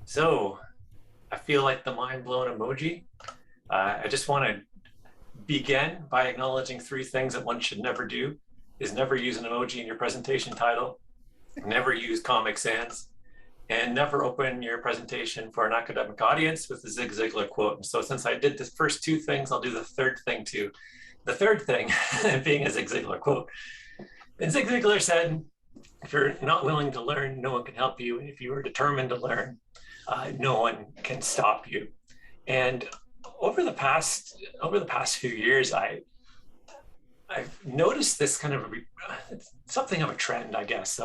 So I feel like the mind blown emoji. I just want to begin by acknowledging three things that one should never do is never use an emoji in your presentation title, never use Comic Sans, and never open your presentation for an academic audience with the Zig Ziglar quote. And so since I did the first two things, I'll do the third thing too. The third thing being a Zig Ziglar quote. And Zig Ziglar said, if you're not willing to learn, no one can help you. And if you are determined to learn, no one can stop you. And over the past few years, I've noticed this kind of something of a trend, I guess,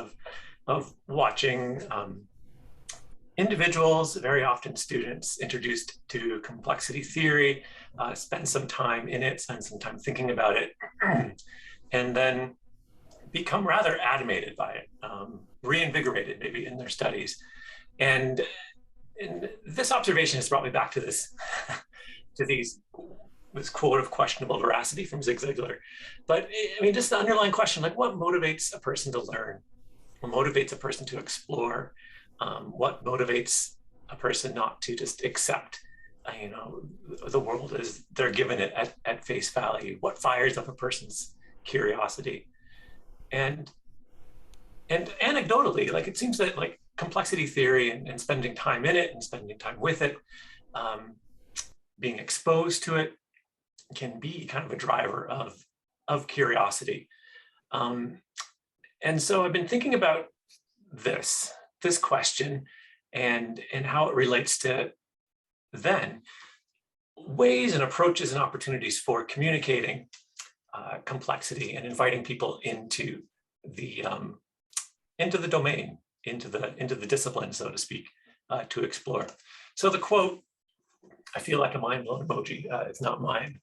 of watching individuals, very often students, introduced to complexity theory, spend some time in it, spend some time thinking about it, and then become rather animated by it, reinvigorated maybe in their studies. And this observation has brought me back to this this quote of questionable veracity from Zig Ziglar. But I mean, just the underlying question, like what motivates a person to learn? What motivates a person to explore? What motivates a person not to just accept, the world as they're given it at face value? What fires up a person's curiosity? And anecdotally, like it seems that like complexity theory and spending time in it and spending time with it, being exposed to it, can be kind of a driver of curiosity. And so I've been thinking about this question and how it relates to then ways and approaches and opportunities for communicating complexity and inviting people into the domain, into the discipline, so to speak, to explore. So the quote, I feel like a mind blown emoji. It's not mine.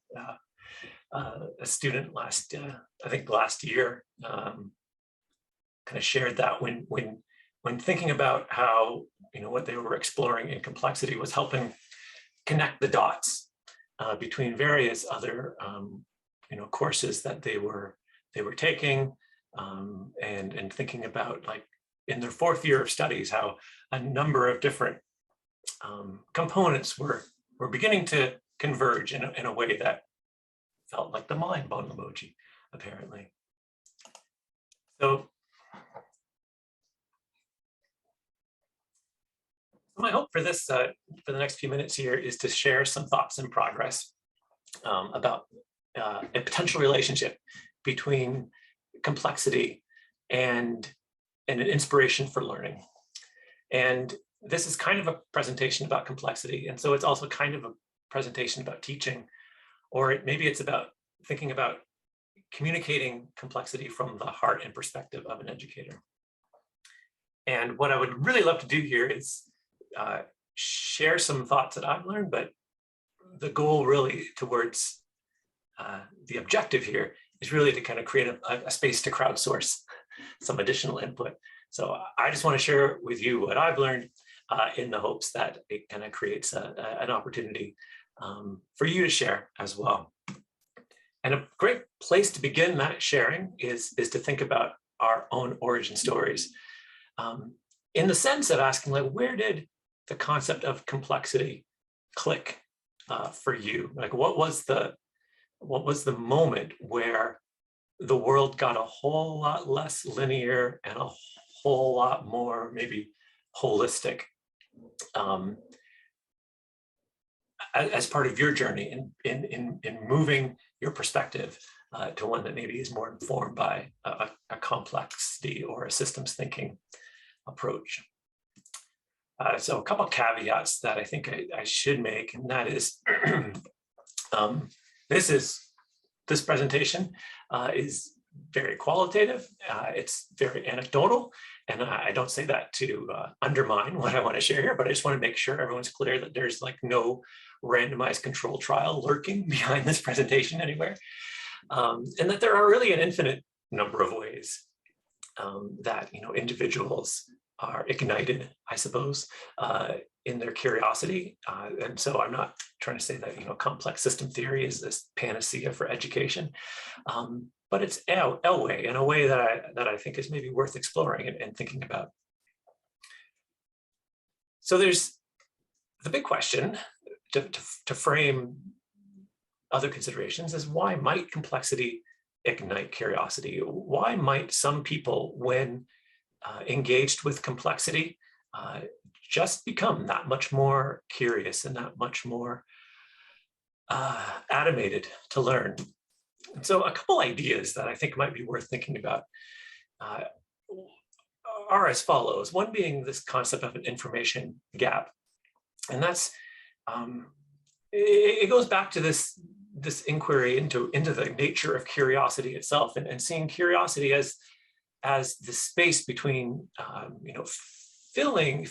A student last year, kind of shared that when thinking about how what they were exploring in complexity was helping connect the dots between various other courses that they were taking, and thinking about, like, in their fourth year of studies, how a number of different components were beginning to converge in a way that felt like the mind blown emoji, apparently. So my hope for this, for the next few minutes here, is to share some thoughts in progress about a potential relationship between complexity and an inspiration for learning. And this is kind of a presentation about complexity, and so it's also kind of a presentation about teaching, or maybe it's about thinking about communicating complexity from the heart and perspective of an educator. And what I would really love to do here is share some thoughts that I've learned, but the goal really towards the objective here is really to kind of create a space to crowdsource some additional input. So I just want to share with you what I've learned in the hopes that it kind of creates an opportunity for you to share as well. And a great place to begin that sharing is to think about our own origin stories, in the sense of asking, like, where did the concept of complexity click for you? Like, what was the moment where the world got a whole lot less linear and a whole lot more maybe holistic, as part of your journey in moving your perspective to one that maybe is more informed by a complexity or a systems thinking approach. So a couple of caveats that I think I should make, and that is, this presentation is very qualitative. It's very anecdotal, and I don't say that to undermine what I want to share here, but I just want to make sure everyone's clear that there's like no randomized control trial lurking behind this presentation anywhere, and that there are really an infinite number of ways that individuals are ignited, I suppose, in their curiosity. And so I'm not trying to say that complex system theory is this panacea for education, but it's a way, in a way that I think is maybe worth exploring and thinking about. So there's the big question to frame other considerations is, why might complexity ignite curiosity? Why might some people, when engaged with complexity, just become that much more curious and that much more animated to learn? And so a couple ideas that I think might be worth thinking about are as follows. One being this concept of an information gap. And that's, it goes back to this inquiry into the nature of curiosity itself, and seeing curiosity as the space between, feeling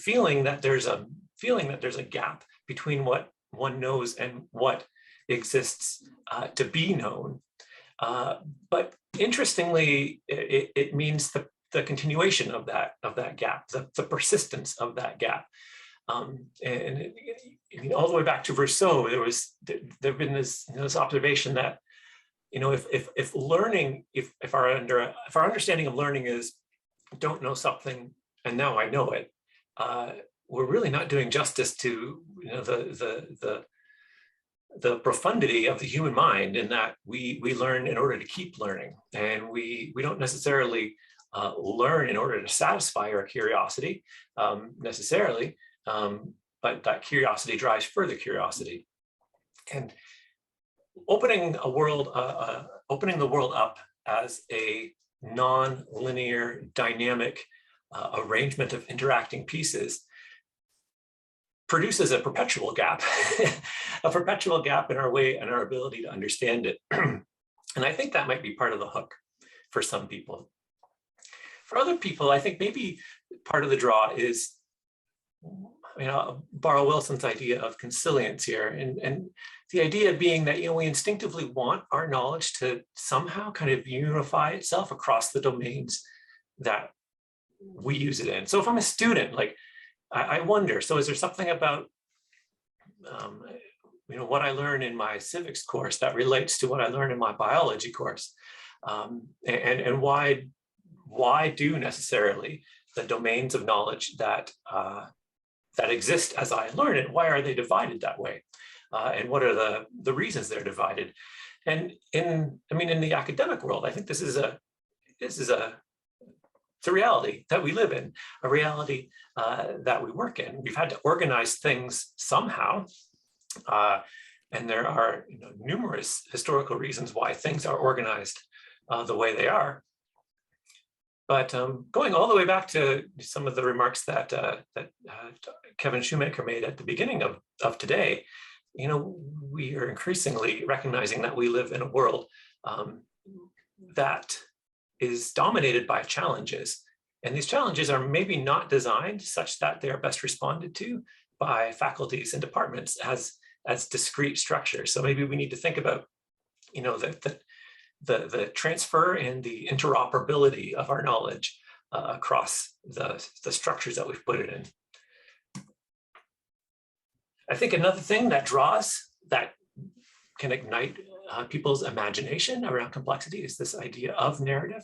that there's a gap between what one knows and what exists to be known. But interestingly, it means the continuation of that gap, the persistence of that gap. And all the way back to Rousseau, there've been this observation that, if our understanding of learning is, don't know something and now I know it, we're really not doing justice to the profundity of the human mind, in that we learn in order to keep learning, and we don't necessarily learn in order to satisfy our curiosity necessarily, but that curiosity drives further curiosity. And opening the world up as a non-linear, dynamic arrangement of interacting pieces produces a perpetual gap, a perpetual gap in our way and our ability to understand it. And I think that might be part of the hook for some people. For other people, I think maybe part of the draw is, I'll borrow Wilson's idea of consilience here, and the idea being that we instinctively want our knowledge to somehow kind of unify itself across the domains that we use it in. So if I'm a student, like, I wonder, so is there something about what I learn in my civics course that relates to what I learn in my biology course? And why do necessarily the domains of knowledge that exist as I learn it, why are they divided that way? And what are the reasons they're divided? And in the academic world, I think this is a reality that we live in, a reality that we work in. We've had to organize things somehow, and there are numerous historical reasons why things are organized the way they are. But going all the way back to some of the remarks that Kevin Shoemaker made at the beginning of today, we are increasingly recognizing that we live in a world that is dominated by challenges. And these challenges are maybe not designed such that they are best responded to by faculties and departments as discrete structures. So maybe we need to think about, the transfer and the interoperability of our knowledge across the structures that we've put it in. I think another thing that can ignite people's imagination around complexity is this idea of narrative.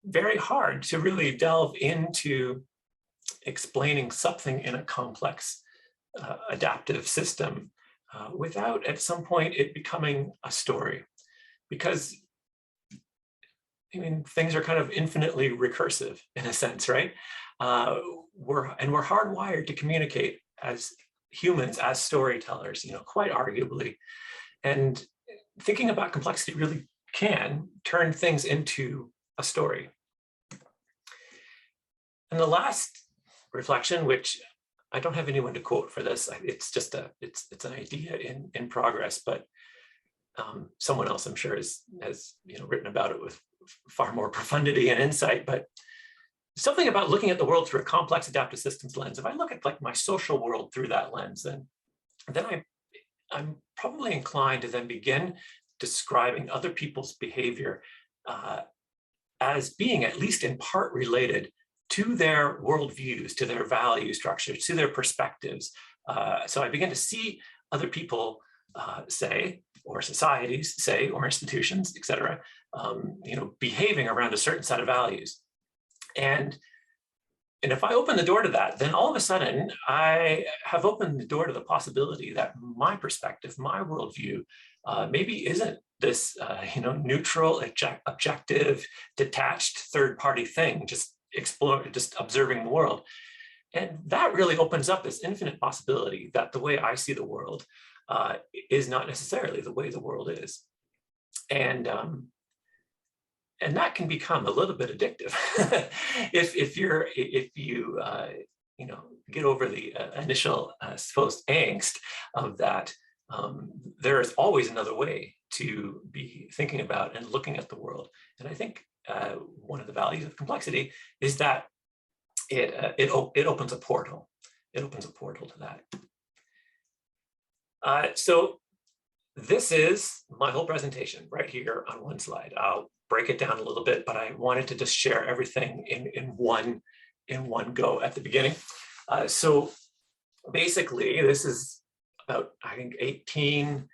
Very hard to really delve into explaining something in a complex adaptive system without at some point it becoming a story, because things are kind of infinitely recursive in a sense, right? We're hardwired to communicate as humans, as storytellers, quite arguably. And thinking about complexity really can turn things into a story. And the last reflection, which I don't have anyone to quote for this, it's just it's an idea in progress, but someone else I'm sure has written about it with far more profundity and insight. But something about looking at the world through a complex adaptive systems lens. If I look at like my social world through that lens, then I'm probably inclined to then begin describing other people's behavior as being at least in part related to their worldviews, to their value structures, to their perspectives. So I begin to see other people say, or societies say, or institutions, et cetera, behaving around a certain set of values. And And if I open the door to that, then all of a sudden I have opened the door to the possibility that my perspective, my worldview, maybe isn't this neutral, objective, detached third-party thing, just observing the world. And that really opens up this infinite possibility that the way I see the world is not necessarily the way the world is. And that can become a little bit addictive if you get over the initial supposed angst of that. There is always another way to be thinking about and looking at the world. And I think one of the values of complexity is that it opens a portal. It opens a portal to that. So this is my whole presentation right here on one slide. I'll break it down a little bit, but I wanted to just share everything in one go at the beginning. So basically, this is about, I think, 18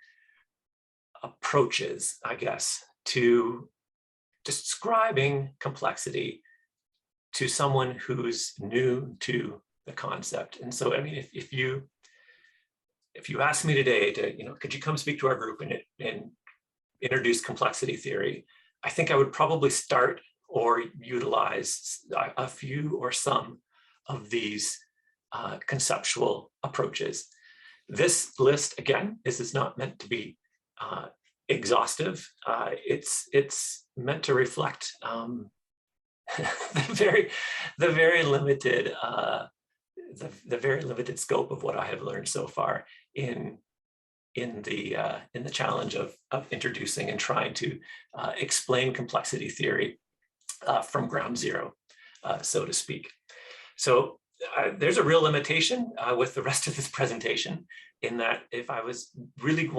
approaches, I guess, to describing complexity to someone who's new to the concept. And so, I mean, if you ask me today to, could you come speak to our group and introduce complexity theory, I think I would probably start or utilize a few or some of these conceptual approaches. This list, again, is not meant to be exhaustive. It's meant to reflect the very limited scope of what I have learned so far in the challenge of introducing and trying to explain complexity theory from ground zero, so to speak. So there's a real limitation with the rest of this presentation, in that if we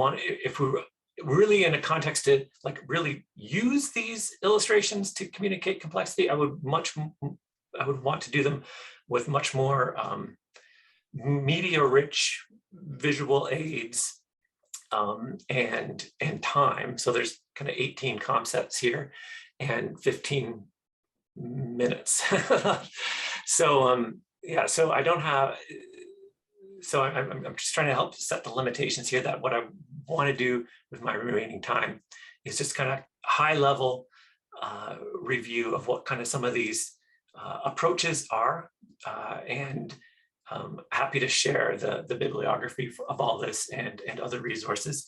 were really in a context to really use these illustrations to communicate complexity, I would want to do them with much more media-rich visual aids and time. So there's kind of 18 concepts here and 15 minutes. So yeah, so I don't have, so I'm just trying to help set the limitations here, that what I want to do with my remaining time is just kind of high level review of what kind of some of these approaches are, and happy to share the bibliography of all this and other resources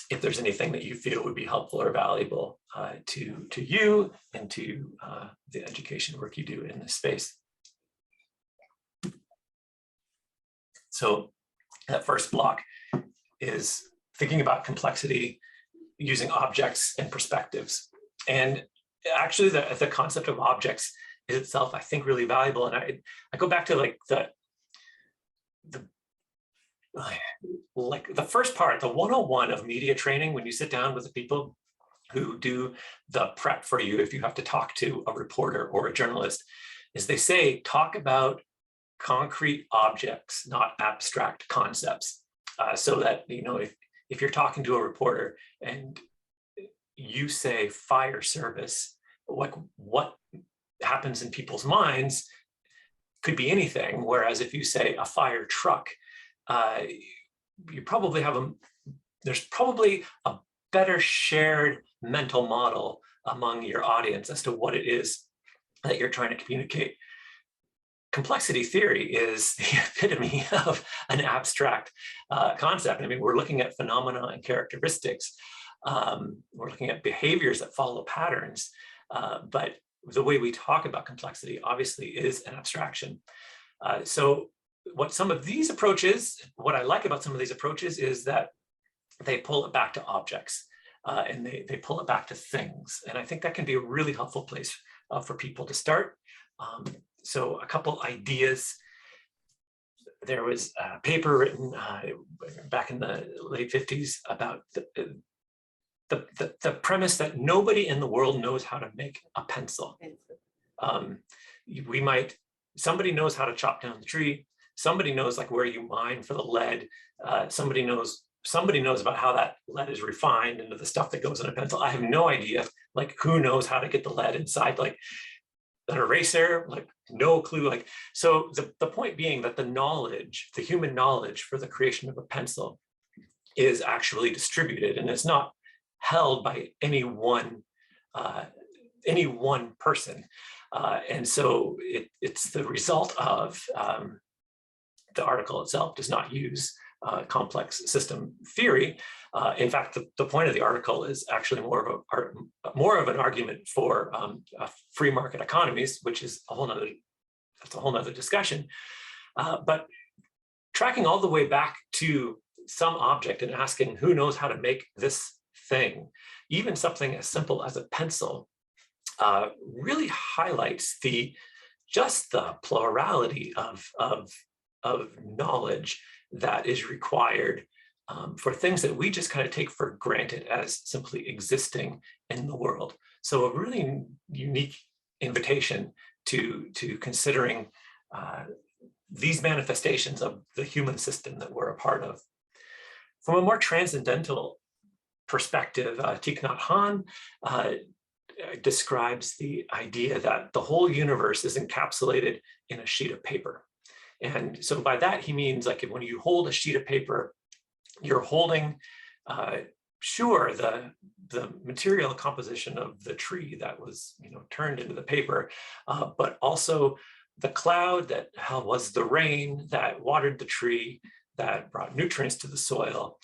if there's anything that you feel would be helpful or valuable to you and to the education work you do in this space. So that first block is thinking about complexity using objects and perspectives. And actually the concept of objects is itself, I think, really valuable. And I go back to the first part, the 101 of media training, when you sit down with the people who do the prep for you if you have to talk to a reporter or a journalist, is they say, talk about concrete objects, not abstract concepts. So that, if you're talking to a reporter and you say fire service, what happens in people's minds could be anything. Whereas if you say a fire truck, you probably there's probably a better shared mental model among your audience as to what it is that you're trying to communicate. Complexity theory is the epitome of an abstract concept. I mean, we're looking at phenomena and characteristics. We're looking at behaviors that follow patterns. But the way we talk about complexity obviously is an abstraction. So what I like about some of these approaches is that they pull it back to objects and they pull it back to things. And I think that can be a really helpful place for people to start. So a couple ideas. There was a paper written back in the late 50s about the premise that nobody in the world knows how to make a pencil. Somebody knows how to chop down the tree. Somebody knows where you mine for the lead. Somebody knows about how that lead is refined into the stuff that goes in a pencil. I have no idea who knows how to get the lead inside. an eraser, like no clue. Like, so the point being that the knowledge, the human knowledge for the creation of a pencil is actually distributed, and it's not held by any one person. And so it's the result of the article itself does not use complex system theory. In fact, the point of the article is actually more of an argument for free market economies, which is a whole nother discussion. But tracking all the way back to some object and asking who knows how to make this thing, even something as simple as a pencil, really highlights just the plurality of knowledge that is required for things that we just kind of take for granted as simply existing in the world. So a really unique invitation to considering these manifestations of the human system that we're a part of. From a more transcendental perspective, Thich Nhat Hanh describes the idea that the whole universe is encapsulated in a sheet of paper. And so by that, he means like when you hold a sheet of paper, you're holding, sure, the material composition of the tree that was, turned into the paper, but also the cloud that was the rain that watered the tree, that brought nutrients to the soil.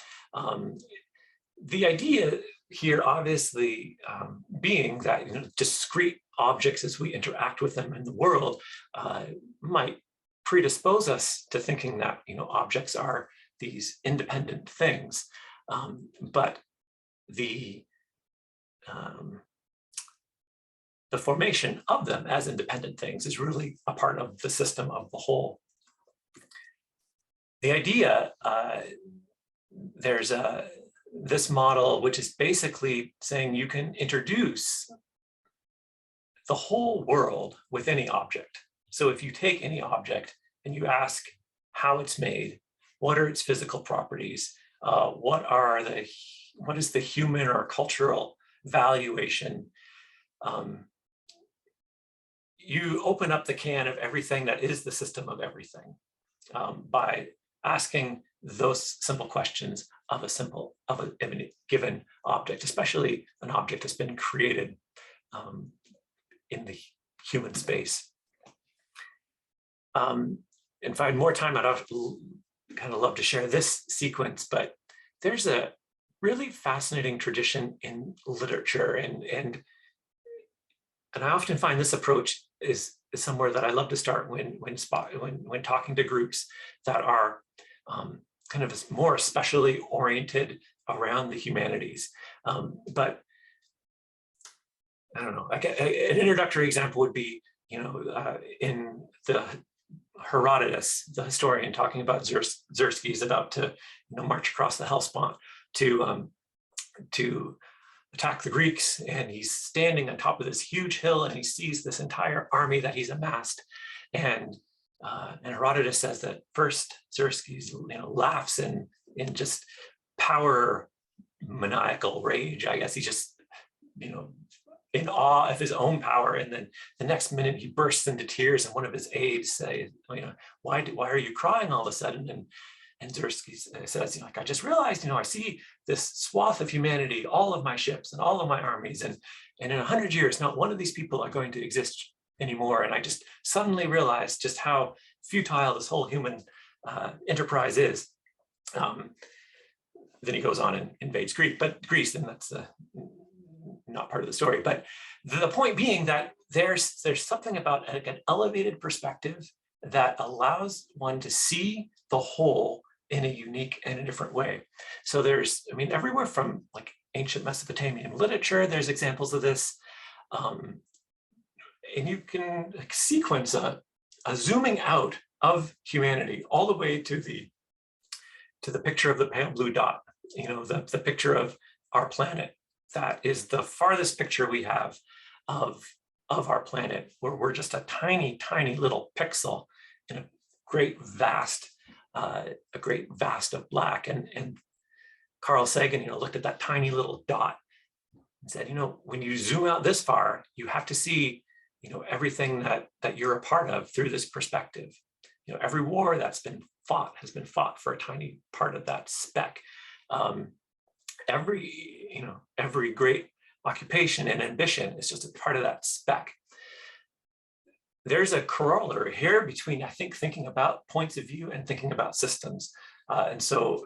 The idea here, obviously, being that discrete objects as we interact with them in the world might predispose us to thinking that objects are these independent things, but the formation of them as independent things is really a part of the system of the whole. The idea, there's this model which is basically saying you can introduce the whole world with any object. So if you take any object and you ask how it's made, what are its physical properties, what is the human or cultural valuation, you open up the can of everything that is the system of everything by asking those simple questions of a given object, especially an object that's been created in the human space. If I had more time, I'd kind of love to share this sequence, but there's a really fascinating tradition in literature, and I often find this approach is somewhere that I love to start when talking to groups that are kind of more especially oriented around the humanities. But I don't know, an introductory example would be, in the Herodotus, the historian, talking about Xerxes about to march across the Hellespont to attack the Greeks, and he's standing on top of this huge hill and he sees this entire army that he's amassed, and Herodotus says that first Xerxes laughs in just power maniacal rage. I guess he's just in awe of his own power, and then the next minute he bursts into tears, and one of his aides say, why are you crying all of a sudden? And Xerxes says, I just realized, I see this swath of humanity, all of my ships and all of my armies, and in 100 years, not one of these people are going to exist anymore. And I just suddenly realized just how futile this whole human enterprise is. Then he goes on and invades Greece, and that's not part of the story. But the point being that there's something about an elevated perspective that allows one to see the whole in a unique and a different way. So there's, everywhere from like ancient Mesopotamian literature, there's examples of this. And you can sequence a zooming out of humanity all the way to the picture of the pale blue dot, the picture of our planet. That is the farthest picture we have of our planet, where we're just a tiny, tiny little pixel in a great vast of black. And Carl Sagan, looked at that tiny little dot and said, when you zoom out this far, you have to see everything that you're a part of through this perspective. Every war that's been fought has been fought for a tiny part of that speck. Every great occupation and ambition is just a part of that speck. There's a corollary here between, I think, thinking about points of view and thinking about systems. And so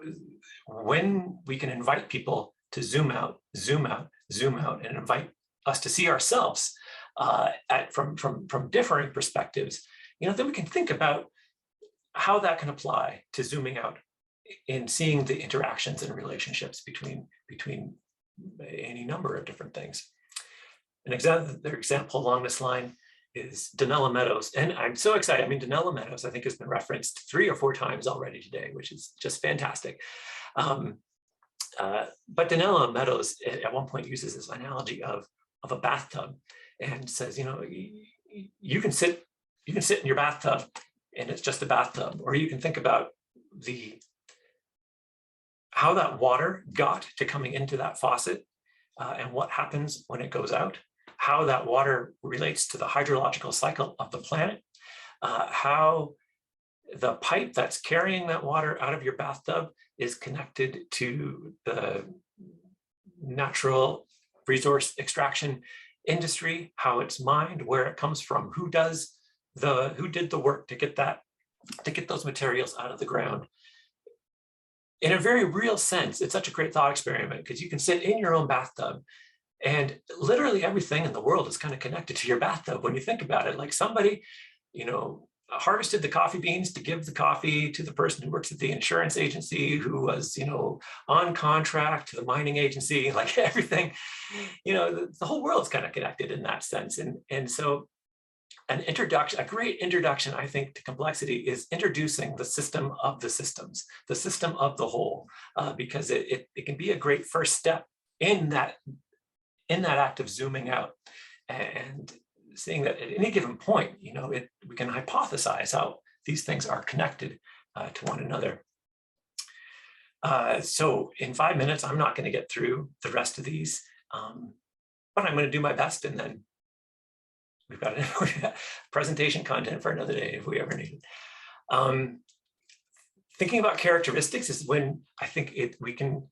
when we can invite people to zoom out, and invite us to see ourselves from differing perspectives, then we can think about how that can apply to zooming out in seeing the interactions and relationships between any number of different things. An example along this line is Donella Meadows. And I'm so excited. I mean, Donella Meadows, I think, has been referenced 3 or 4 times already today, which is just fantastic. But Donella Meadows at one point uses this analogy of a bathtub and says, you can sit in your bathtub and it's just a bathtub, or you can think about how that water got to coming into that faucet and what happens when it goes out, how that water relates to the hydrological cycle of the planet, how the pipe that's carrying that water out of your bathtub is connected to the natural resource extraction industry, how it's mined, where it comes from, who did the work to get those materials out of the ground. In a very real sense, it's such a great thought experiment because you can sit in your own bathtub and literally everything in the world is kind of connected to your bathtub when you think about it. Like somebody, harvested the coffee beans to give the coffee to the person who works at the insurance agency, who was, on contract to the mining agency, like everything, the whole world's kind of connected in that sense. And so a great introduction, I think, to complexity is introducing the system of the systems, the system of the whole, because it can be a great first step in that act of zooming out and seeing that at any given point, we can hypothesize how these things are connected to one another. So in 5 minutes, I'm not going to get through the rest of these, but I'm going to do my best, and then we've got presentation content for another day if we ever need it. Thinking about characteristics is when I think we can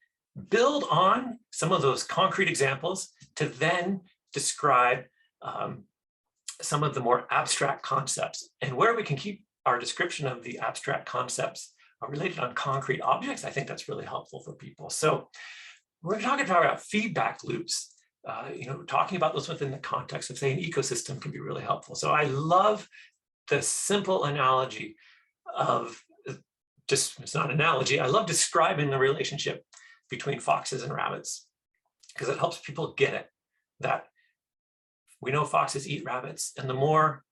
build on some of those concrete examples to then describe some of the more abstract concepts, and where we can keep our description of the abstract concepts related on concrete objects. I think that's really helpful for people. So we're talking about feedback loops. Talking about those within the context of, say, an ecosystem can be really helpful. So I love the simple analogy of it's not an analogy. I love describing the relationship between foxes and rabbits because it helps people get it, that we know foxes eat rabbits, and the more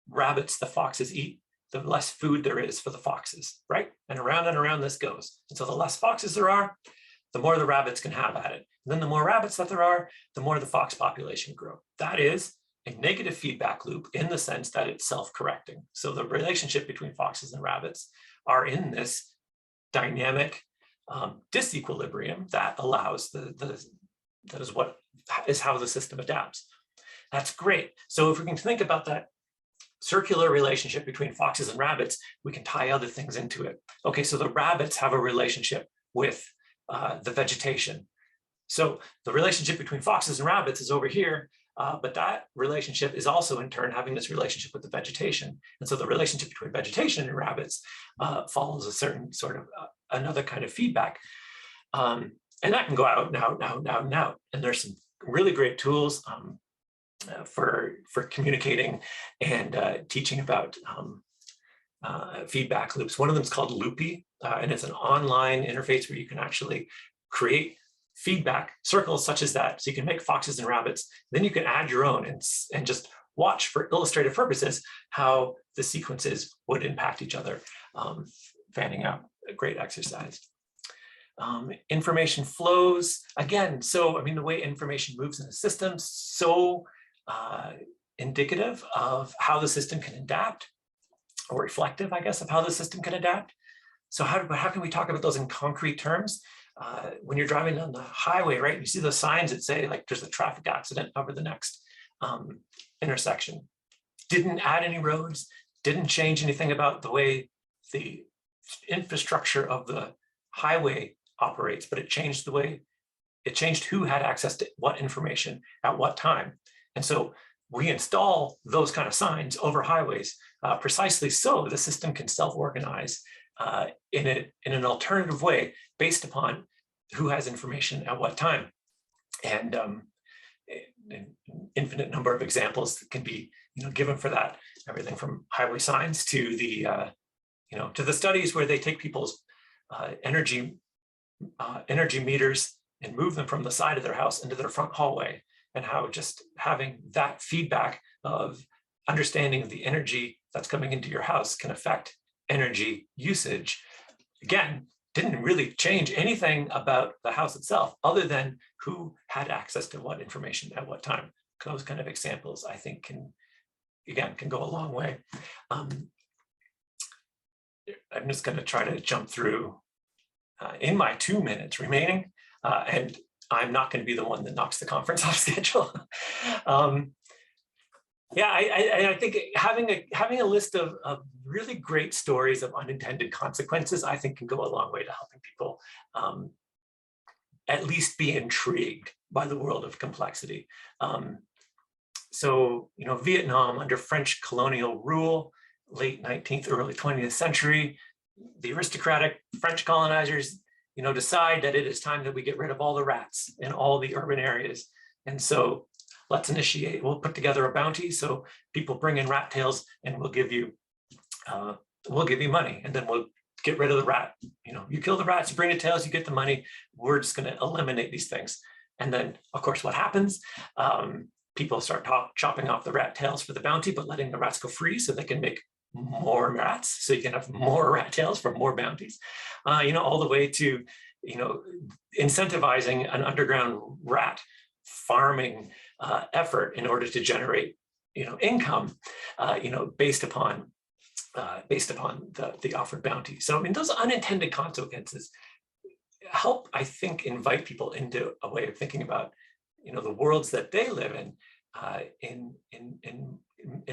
rabbits the foxes eat, the less food there is for the foxes, right? And around this goes. And so the less foxes there are, the more the rabbits can have at it. And then the more rabbits that there are, the more the fox population grow. That is a negative feedback loop in the sense that it's self-correcting. So the relationship between foxes and rabbits are in this dynamic disequilibrium that allows that is how the system adapts. That's great. So if we can think about that circular relationship between foxes and rabbits, we can tie other things into it. Okay, so the rabbits have a relationship with the vegetation. So the relationship between foxes and rabbits is over here, but that relationship is also in turn having this relationship with the vegetation. And so the relationship between vegetation and rabbits follows a certain sort of another kind of feedback. And that can go out now. And there's some really great tools for communicating and teaching about feedback loops. One of them is called Loopy, and it's an online interface where you can actually create feedback circles such as that. So you can make foxes and rabbits, then you can add your own and just watch for illustrative purposes how the sequences would impact each other, fanning out. A great exercise. Information flows, again, so the way information moves in the system, so indicative of how the system can adapt, or reflective, I guess, of how the system can adapt. So how can we talk about those in concrete terms? When you're driving on the highway, right, you see those signs that say, like, there's a traffic accident over the next intersection. Didn't add any roads, didn't change anything about the way the infrastructure of the highway operates, but it changed the way, it changed who had access to what information at what time. And so we install those kind of signs over highways precisely so the system can self-organize in an alternative way based upon who has information at what time. And an infinite number of examples that can be given for that, everything from highway signs to the to the studies where they take people's energy meters and move them from the side of their house into their front hallway, and how just having that feedback of understanding of the energy that's coming into your house can affect energy usage. Again, didn't really change anything about the house itself other than who had access to what information at what time. Those kind of examples, I think, can go a long way. I'm just going to try to jump through in my 2 minutes remaining, and I'm not going to be the one that knocks the conference off schedule. Yeah, I think having a list of really great stories of unintended consequences, I think, can go a long way to helping people at least be intrigued by the world of complexity. So, Vietnam under French colonial rule, late 19th, early 20th century, the aristocratic French colonizers, decide that it is time that we get rid of all the rats in all the urban areas. And so we'll put together a bounty. So people bring in rat tails and we'll give you money, and then we'll get rid of the rat. You kill the rats, you bring the tails, you get the money. We're just going to eliminate these things. And then, of course, what happens? People start chopping off the rat tails for the bounty, but letting the rats go free so they can make more rats. So you can have more rat tails for more bounties, all the way to, incentivizing an underground rat farming effort in order to generate, income, based upon the offered bounty. So, those unintended consequences help, I think, invite people into a way of thinking about, the worlds that they live in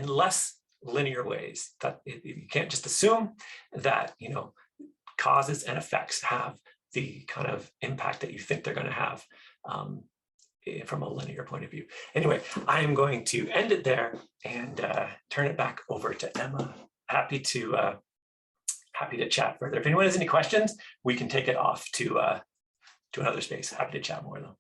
less linear ways. That you can't just assume that, causes and effects have the kind of impact that you think they're going to have from a linear point of view. Anyway, I am going to end it there and turn it back over to Emma. Happy to chat further. If anyone has any questions, we can take it off to another space. Happy to chat more though.